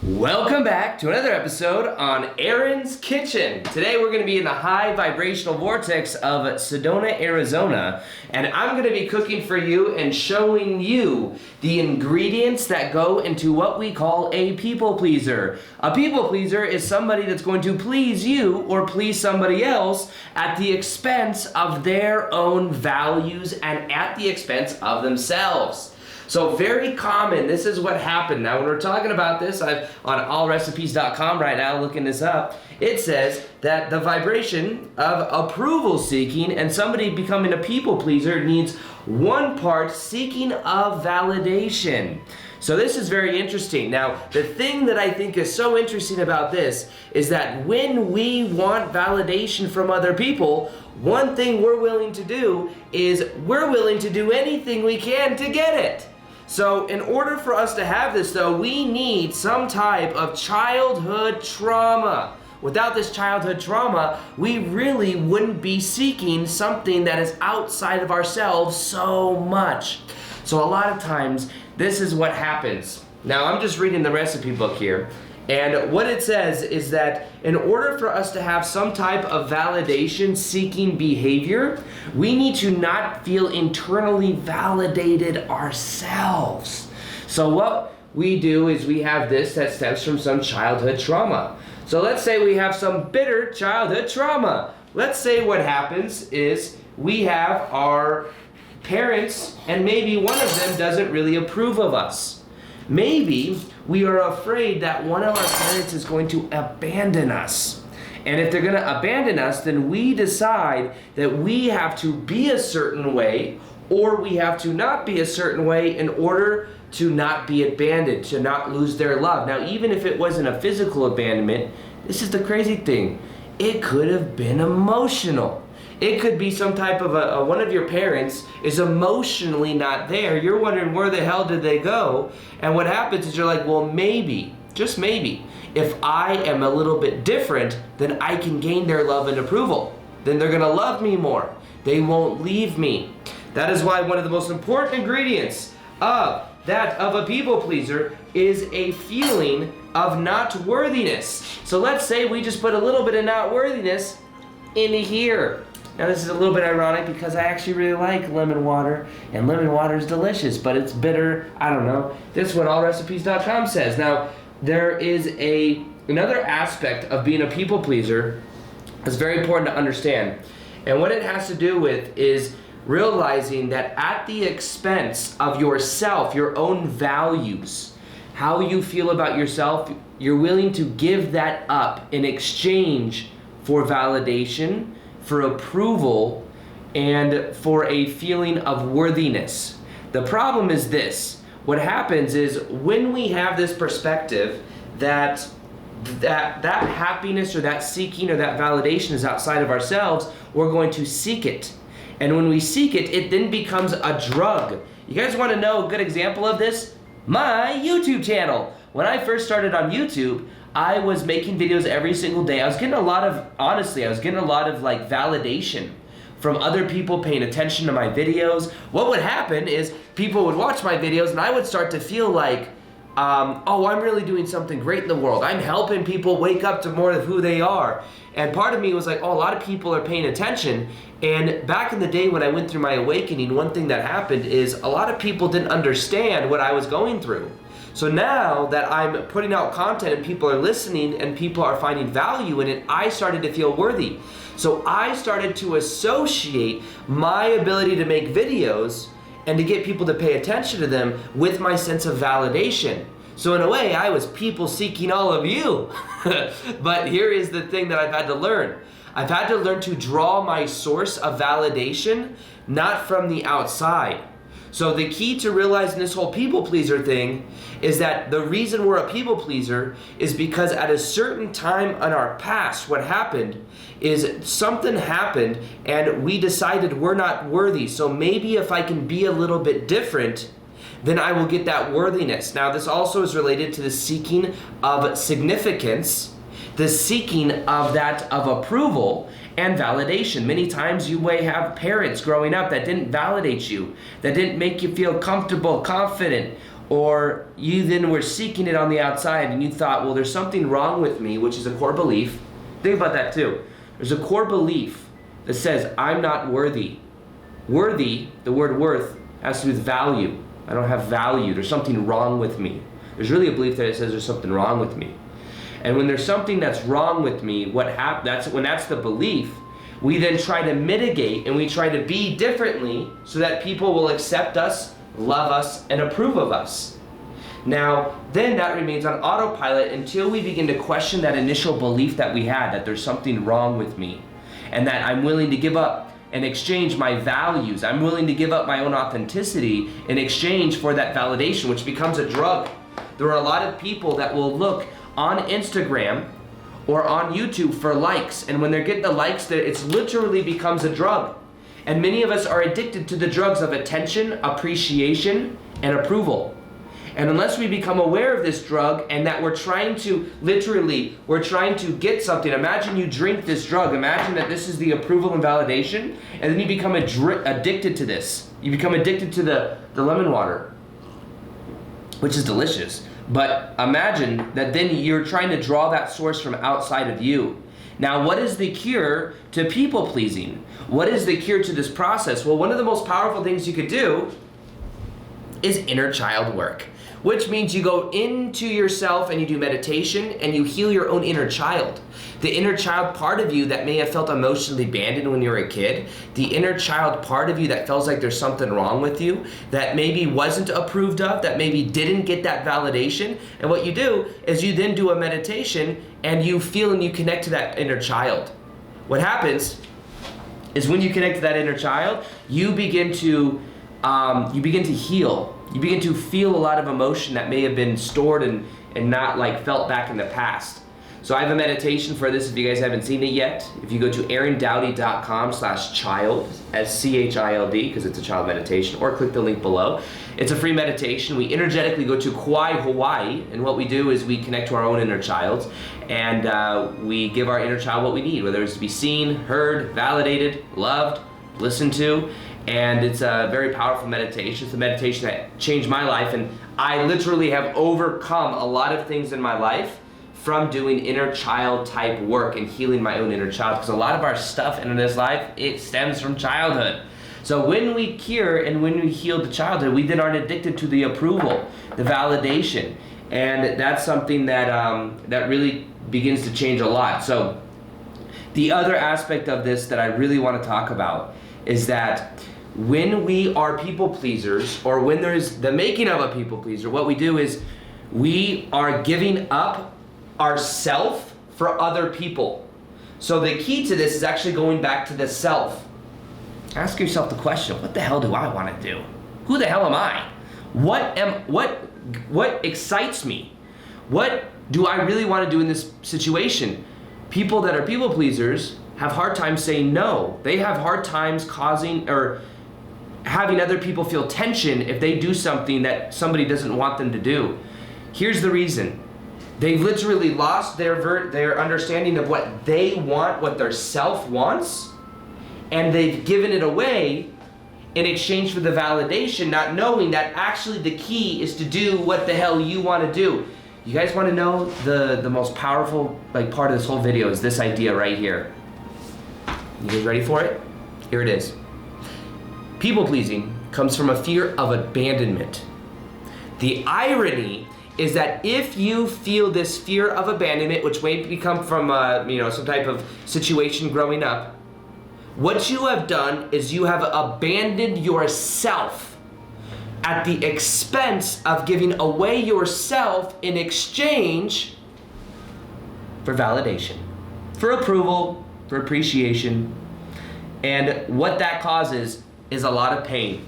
Welcome back to another episode on Aaron's Kitchen. Today we're going to be in the high vibrational vortex of Sedona, Arizona, and I'm going to be cooking for you and showing you the ingredients that go into what we call a people pleaser. A people pleaser is somebody that's going to please you or please somebody else at the expense of their own values and at the expense of themselves. So very common, this is what happened. Now when we're talking about this, I'm on allrecipes.com right now looking this up. It says that the vibration of approval seeking and somebody becoming a people pleaser needs one part seeking of validation. So this is very interesting. Now, the thing that I think is so interesting about this is that when we want validation from other people, one thing we're willing to do is we're willing to do anything we can to get it. So in order for us to have this though, we need some type of childhood trauma. Without this childhood trauma, we really wouldn't be seeking something that is outside of ourselves so much. So a lot of times, this is what happens. Now I'm just reading the recipe book here. And what it says is that in order for us to have some type of validation seeking behavior, we need to not feel internally validated ourselves. So what we do is we have this that stems from some childhood trauma. So let's say we have some bitter childhood trauma. Let's say what happens is we have our parents and maybe one of them doesn't really approve of us. Maybe we are afraid that one of our parents is going to abandon us. And if they're going to abandon us, then we decide that we have to be a certain way or we have to not be a certain way in order to not be abandoned, to not lose their love. Now, even if it wasn't a physical abandonment, this is the crazy thing. It could have been emotional. It could be some type of one of your parents is emotionally not there. You're wondering where the hell did they go? And what happens is you're like, well, maybe, just maybe, if I am a little bit different, then I can gain their love and approval. Then they're gonna love me more. They won't leave me. That is why one of the most important ingredients of a people pleaser is a feeling of not worthiness. So let's say we just put a little bit of not worthiness in here. Now this is a little bit ironic because I actually really like lemon water, and lemon water is delicious, but it's bitter. I don't know. This is what allrecipes.com says. Now, there is another aspect of being a people pleaser that's very important to understand. And what it has to do with is realizing that at the expense of yourself, your own values, how you feel about yourself, you're willing to give that up in exchange for validation, for approval, and for a feeling of worthiness. The problem is this. What happens is when we have this perspective that happiness or that seeking or that validation is outside of ourselves, we're going to seek it. And when we seek it, it then becomes a drug. You guys want to know a good example of this? My YouTube channel. When I first started on YouTube, I was making videos every single day. I was getting a lot of like validation from other people paying attention to my videos. What would happen is people would watch my videos and I would start to feel like, oh, I'm really doing something great in the world. I'm helping people wake up to more of who they are. And part of me was like, oh, a lot of people are paying attention. And back in the day when I went through my awakening, one thing that happened is a lot of people didn't understand what I was going through. So now that I'm putting out content and people are listening and people are finding value in it, I started to feel worthy. So I started to associate my ability to make videos and to get people to pay attention to them with my sense of validation. So in a way, I was people seeking all of you. But here is the thing that I've had to learn. I've had to learn to draw my source of validation, not from the outside. So the key to realizing this whole people pleaser thing is that the reason we're a people pleaser is because at a certain time in our past, what happened is something happened and we decided we're not worthy. So maybe if I can be a little bit different, then I will get that worthiness. Now this also is related to the seeking of significance, the seeking of approval and validation. Many times you may have parents growing up that didn't validate you, that didn't make you feel comfortable, confident, Or you then were seeking it on the outside and you thought, well, there's something wrong with me, which is a core belief. Think about that too. There's a core belief that says, I'm not worthy. Worthy, the word worth, has to do with value. I don't have value. There's something wrong with me. There's really a belief that it says there's something wrong with me. And when there's something that's wrong with me, when that's the belief, we then try to mitigate and we try to be differently so that people will accept us, love us, and approve of us. Now, then that remains on autopilot until we begin to question that initial belief that we had, that there's something wrong with me, and that I'm willing to give up and exchange my values. I'm willing to give up my own authenticity in exchange for that validation, which becomes a drug. There are a lot of people that will look on Instagram or on YouTube for likes, and when they're getting the likes, it literally becomes a drug. And many of us are addicted to the drugs of attention, appreciation, and approval. And unless we become aware of this drug and that we're trying to get something. Imagine you drink this drug. Imagine that this is the approval and validation, and then you become addicted to this. You become addicted to the lemon water, which is delicious. But imagine that then you're trying to draw that source from outside of you. Now, what is the cure to people pleasing? What is the cure to this process? Well, one of the most powerful things you could do is inner child work, which means you go into yourself and you do meditation and you heal your own inner child. The inner child part of you that may have felt emotionally abandoned when you were a kid, the inner child part of you that feels like there's something wrong with you, that maybe wasn't approved of, that maybe didn't get that validation. And what you do is you then do a meditation and you feel and you connect to that inner child. What happens is when you connect to that inner child, you begin to heal. You begin to feel a lot of emotion that may have been stored and not felt back in the past. So I have a meditation for this if you guys haven't seen it yet. If you go to aarondoughty.com/child, CHILD, because it's a child meditation, or click the link below. It's a free meditation. We energetically go to Kauai, Hawaii, and what we do is we connect to our own inner child, and we give our inner child what we need, whether it's to be seen, heard, validated, loved, listened to. And it's a very powerful meditation. It's a meditation that changed my life, and I literally have overcome a lot of things in my life from doing inner child type work and healing my own inner child, because a lot of our stuff in this life, it stems from childhood. So when we cure and when we heal the childhood, we then aren't addicted to the approval, the validation, and that's something that that really begins to change a lot. So the other aspect of this that I really want to talk about is that when we are people pleasers, or when there's the making of a people pleaser, what we do is we are giving up ourself for other people. So the key to this is actually going back to the self. Ask yourself the question, what the hell do I want to do? Who the hell am I? What excites me? What do I really want to do in this situation? People that are people pleasers have hard times saying no. They have hard times causing or having other people feel tension if they do something that somebody doesn't want them to do. Here's the reason. They've literally lost their understanding of what they want, what their self wants, and they've given it away in exchange for the validation, not knowing that actually the key is to do what the hell you want to do. You guys want to know the most powerful part of this whole video is this idea right here. You guys ready for it? Here it is. People pleasing comes from a fear of abandonment. The irony is that if you feel this fear of abandonment, which may become from some type of situation growing up, what you have done is you have abandoned yourself at the expense of giving away yourself in exchange for validation, for approval, for appreciation. And what that causes is a lot of pain,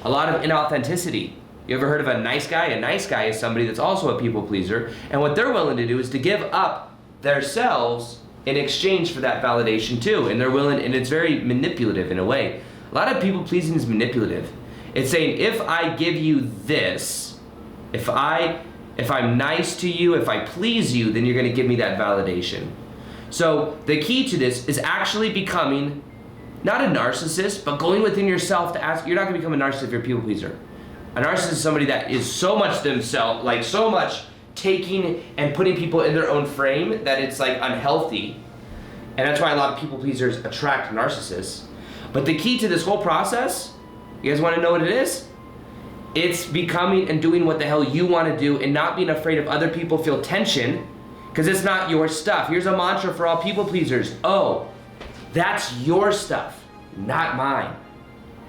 a lot of inauthenticity. You ever heard of a nice guy? A nice guy is somebody that's also a people pleaser, and what they're willing to do is to give up themselves in exchange for that validation too. And they're willing, and it's very manipulative in a way. A lot of people pleasing is manipulative. It's saying, if I give you this, if I'm nice to you, if I please you, then you're gonna give me that validation. So the key to this is actually becoming not a narcissist, but going within yourself to ask. You're not gonna become a narcissist if you're a people pleaser. A narcissist is somebody that is so much themselves, like so much taking and putting people in their own frame that it's like unhealthy. And that's why a lot of people pleasers attract narcissists. But the key to this whole process, you guys want to know what it is? It's becoming and doing what the hell you want to do and not being afraid of other people feel tension, because it's not your stuff. Here's a mantra for all people pleasers. Oh, that's your stuff, not mine.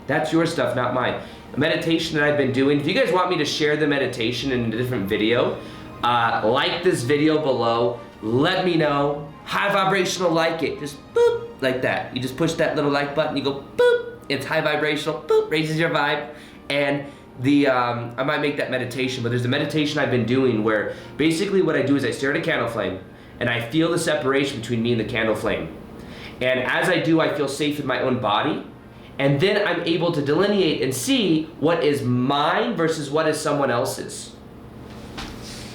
That's your stuff, not mine. A meditation that I've been doing, if you guys want me to share the meditation in a different video, like this video below, let me know. High vibrational, like it, just boop, like that. You just push that little like button, you go boop, it's high vibrational, boop, raises your vibe. And I might make that meditation, but there's a meditation I've been doing where basically what I do is I stare at a candle flame and I feel the separation between me and the candle flame. And as I do, I feel safe in my own body. And then I'm able to delineate and see what is mine versus what is someone else's.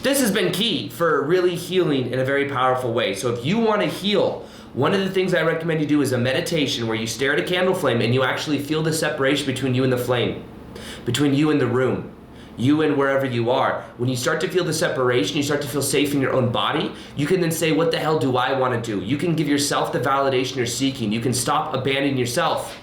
This has been key for really healing in a very powerful way. So if you want to heal, one of the things I recommend you do is a meditation where you stare at a candle flame and you actually feel the separation between you and the flame, between you and the room, you and wherever you are. When you start to feel the separation, you start to feel safe in your own body, you can then say, what the hell do I want to do? You can give yourself the validation you're seeking. You can stop abandoning yourself.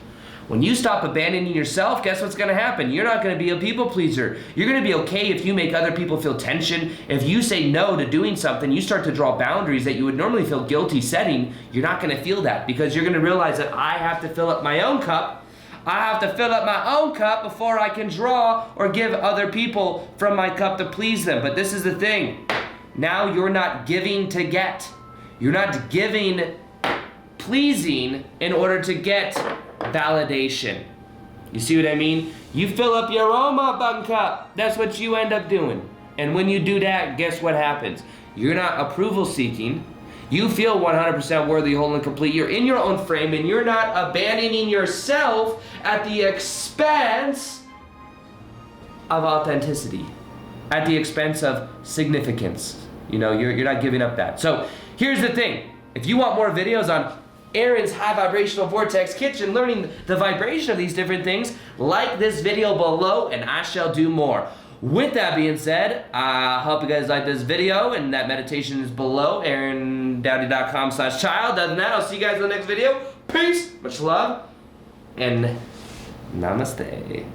When you stop abandoning yourself, guess what's gonna happen? You're not gonna be a people pleaser. You're gonna be okay if you make other people feel tension. If you say no to doing something, you start to draw boundaries that you would normally feel guilty setting, you're not gonna feel that because you're gonna realize that I have to fill up my own cup. I have to fill up my own cup before I can draw or give other people from my cup to please them. But this is the thing. Now you're not giving to get. You're not giving, pleasing in order to get validation. You see what I mean? You fill up your own motherfucking cup. That's what you end up doing. And when you do that, guess what happens? You're not approval seeking. You feel 100% worthy, whole, and complete. You're in your own frame and you're not abandoning yourself at the expense of authenticity, at the expense of significance. You know, you're not giving up that. So here's the thing. If you want more videos on Aaron's high vibrational vortex kitchen, learning the vibration of these different things, like this video below and I shall do more. With that being said, I hope you guys like this video, and that meditation is below, aarondoughty.com/child. Other than that, I'll see you guys in the next video. Peace, much love, and namaste.